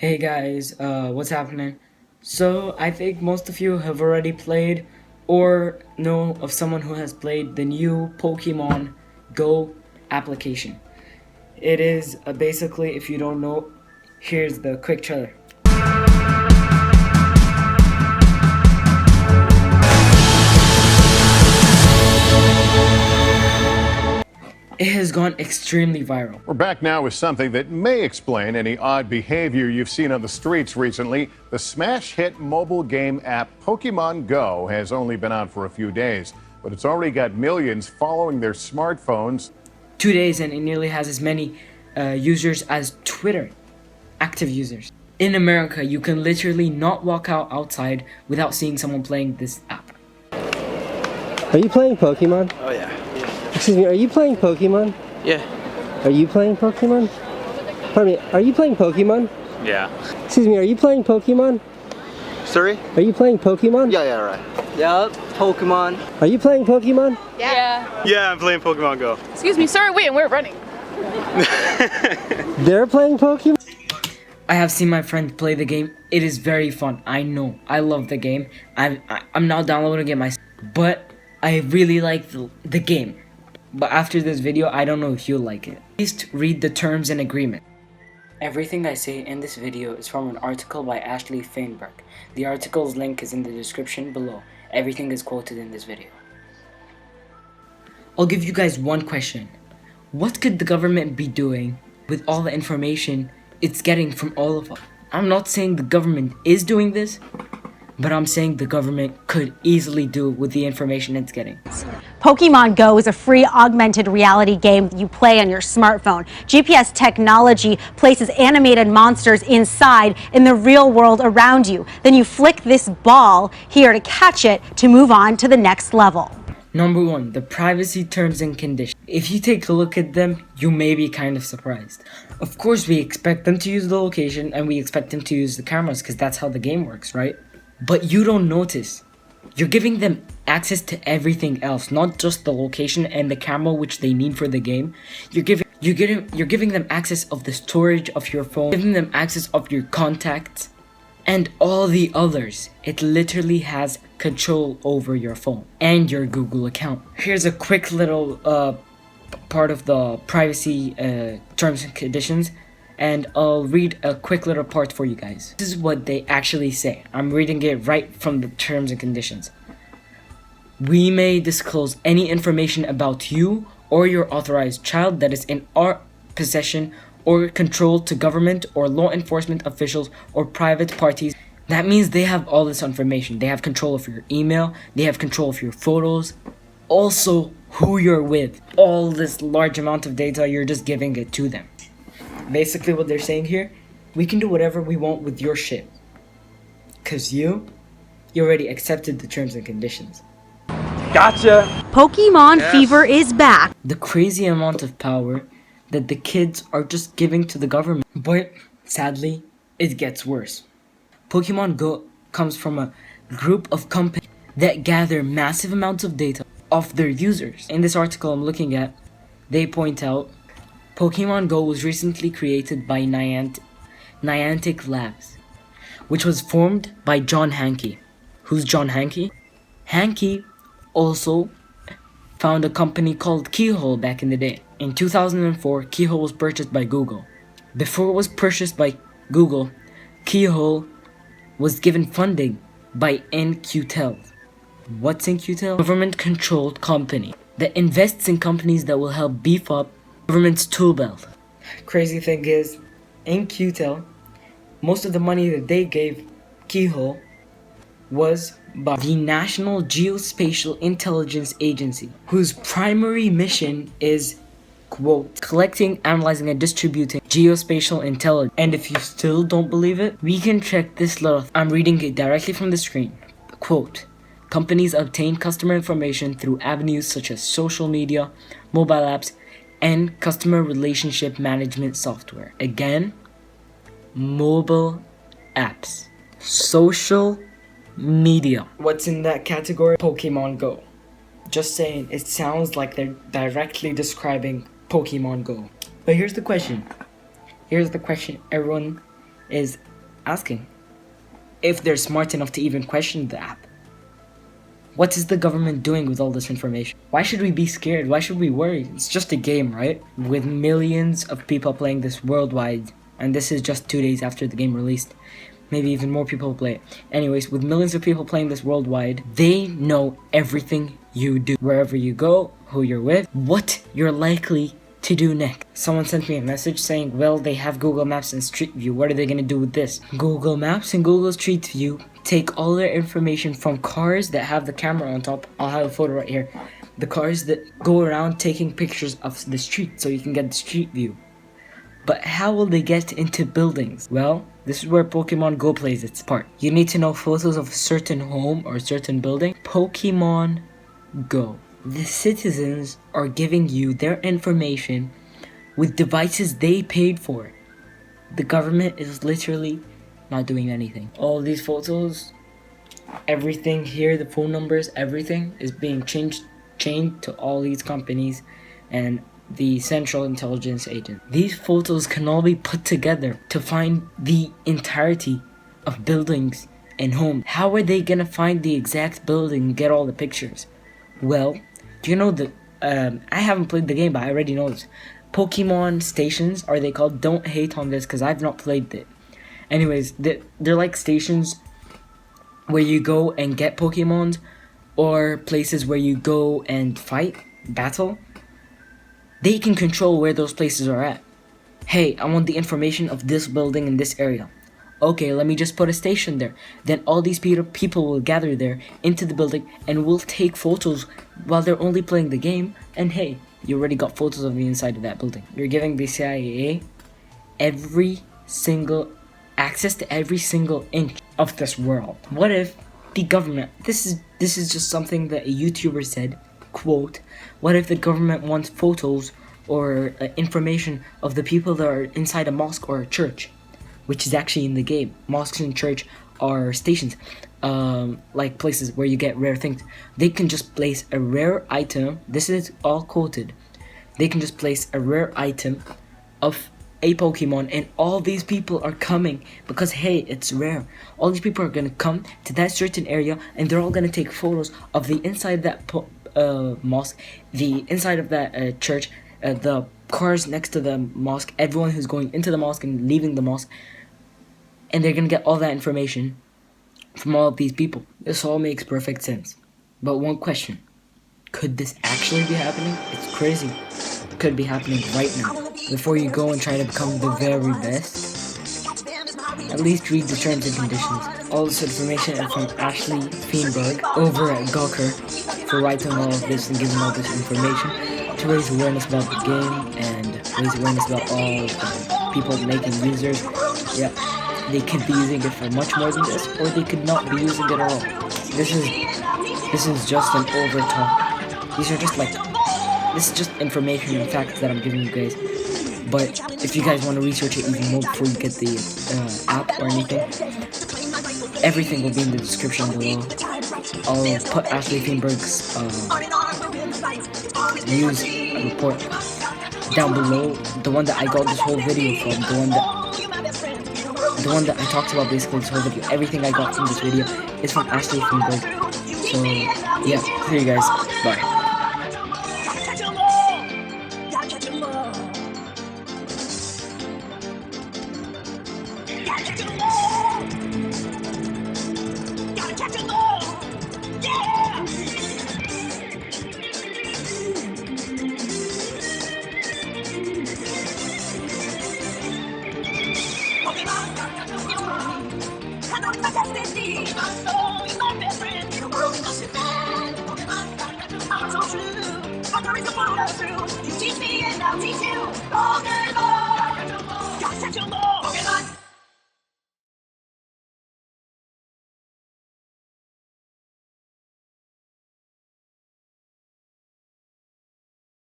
Hey guys, what's happening? So, I think most of you have already played or know of someone who has played the new Pokemon Go application. It is basically, if you don't know, here's the quick trailer. It has gone extremely viral. We're back now with something that may explain any odd behavior you've seen on the streets recently. The smash hit mobile game app Pokemon Go has only been out for a few days, but it's already got millions following their smartphones. 2 days and it nearly has as many users as Twitter, active users. In America, you can literally not walk outside without seeing someone playing this app. Are you playing Pokemon? Oh yeah. Excuse me, are you playing Pokemon? Yeah. Are you playing Pokemon? Pardon me, are you playing Pokemon? Yeah. Excuse me, are you playing Pokemon? Sorry? Are you playing Pokemon? Yeah, right. Yep, Pokemon. Are you playing Pokemon? Yeah. Yeah, I'm playing Pokemon Go. Excuse me, sorry, wait, we're running. They're playing Pokemon? I have seen my friend play the game. It is very fun. I know. I love the game. I'm now downloading it myself. But I really like the game. But after this video, I don't know if you'll like it. Please read the terms and agreement. Everything I say in this video is from an article by Ashley Feinberg. The article's link is in the description below. Everything is quoted in this video. I'll give you guys one question. What could the government be doing with all the information it's getting from all of us? I'm not saying the government is doing this, but I'm saying the government could easily do with the information it's getting. Pokemon Go is a free augmented reality game that you play on your smartphone. GPS technology places animated monsters inside in the real world around you. Then you flick this ball here to catch it to move on to the next level. Number 1, the privacy terms and conditions. If you take a look at them, you may be kind of surprised. Of course, we expect them to use the location and we expect them to use the cameras because that's how the game works, right? But you don't notice. You're giving them access to everything else, not just the location and the camera which they need for the game. You're giving them access of the storage of your phone, giving them access of your contacts, and all the others. It literally has control over your phone and your Google account. Here's a quick little part of the privacy terms and conditions. And I'll read a quick little part for you guys. This is what they actually say. I'm reading it right from the terms and conditions. We may disclose any information about you or your authorized child that is in our possession or control to government or law enforcement officials or private parties. That means they have all this information. They have control of your email. They have control of your photos. Also, who you're with. All this large amount of data, you're just giving it to them. Basically what they're saying here, we can do whatever we want with your shit. Cause you already accepted the terms and conditions. Gotcha. Pokemon fever is back. The crazy amount of power that the kids are just giving to the government. But sadly, it gets worse. Pokemon Go comes from a group of companies that gather massive amounts of data of their users. In this article I'm looking at, they point out Pokemon Go was recently created by Niantic Labs, which was formed by John Hanke. Who's John Hanke? Hanke also found a company called Keyhole back in the day. In 2004, Keyhole was purchased by Google. Before it was purchased by Google, Keyhole was given funding by In-Q-Tel. What's In-Q-Tel? Government-controlled company that invests in companies that will help beef up government's tool belt. Crazy thing is, in Q-Tel, most of the money that they gave Keyhole was by the National Geospatial Intelligence Agency, whose primary mission is, quote, collecting, analyzing, and distributing geospatial intelligence. And if you still don't believe it, we can check this little. I'm reading it directly from the screen. Quote, companies obtain customer information through avenues such as social media, mobile apps, and customer relationship management software. Again, mobile apps. Social media. What's in that category? Pokemon Go. Just saying, it sounds like they're directly describing Pokemon Go. But here's the question. Everyone is asking if they're smart enough to even question the app. What is the government doing with all this information? Why should we be scared? Why should we worry? It's just a game, right? With millions of people playing this worldwide, and this is just 2 days after the game released. Maybe even more people play it. Anyways, with millions of people playing this worldwide, they know everything you do. Wherever you go, who you're with, what you're likely to do next. Someone sent me a message saying, well, they have Google Maps and Street View. What are they going to do with this? Google Maps and Google Street View take all their information from cars that have the camera on top. I'll have a photo right here. The cars that go around taking pictures of the street so you can get the street view. But how will they get into buildings? Well, this is where Pokemon Go plays its part. You need to know photos of a certain home or a certain building. Pokemon Go. The citizens are giving you their information with devices they paid for. The government is literally not doing anything. All these photos, everything here, the phone numbers, everything is being chained to all these companies and the Central Intelligence Agent. These photos can all be put together to find the entirety of buildings and homes. How are they gonna find the exact building and get all the pictures? Well, do you know that, I haven't played the game, but I already know this. Pokemon stations, are they called? Don't hate on this, because I've not played it. Anyways, they're like stations where you go and get Pokemons, or places where you go and fight, battle. They can control where those places are at. Hey, I want the information of this building in this area. Okay, let me just put a station there. Then all these people will gather there into the building and will take photos while they're only playing the game. And hey, you already got photos of the inside of that building. You're giving the CIA access to every single inch of this world. What if the government, this is just something that a YouTuber said, quote, what if the government wants photos or information of the people that are inside a mosque or a church, which is actually in the game. Mosques and church are stations, like places where you get rare things. They can just place a rare item, this is all quoted, they can just place a rare item of a Pokemon, and all these people are coming because hey, it's rare. All these people are gonna come to that certain area and they're all gonna take photos of the inside of that mosque, the inside of that church, the cars next to the mosque, everyone who's going into the mosque and leaving the mosque, and they're gonna get all that information from all of these people. This all makes perfect sense. But one question, could this actually be happening? It's crazy. It could be happening right now. Before you go and try to become the very best, at least read the terms and conditions. All this information is from Ashley Feenberg over at Gawker for writing all of this and giving all this information to raise awareness about the game and raise awareness about all the people making users. Yeah, they could be using it for much more than this, or they could not be using it at all. This is just an over talk. These are just like, this is just information and facts that I'm giving you guys. But if you guys want to research it even more before you get the app or anything, everything will be in the description below. I'll put Ashley Feenberg's news report down below. The one that I got this whole video from, the one that I talked about basically this whole video. Everything I got from this video is from Ashley Feenberg. So yeah, see you guys. Bye. You teach me and I'll teach you.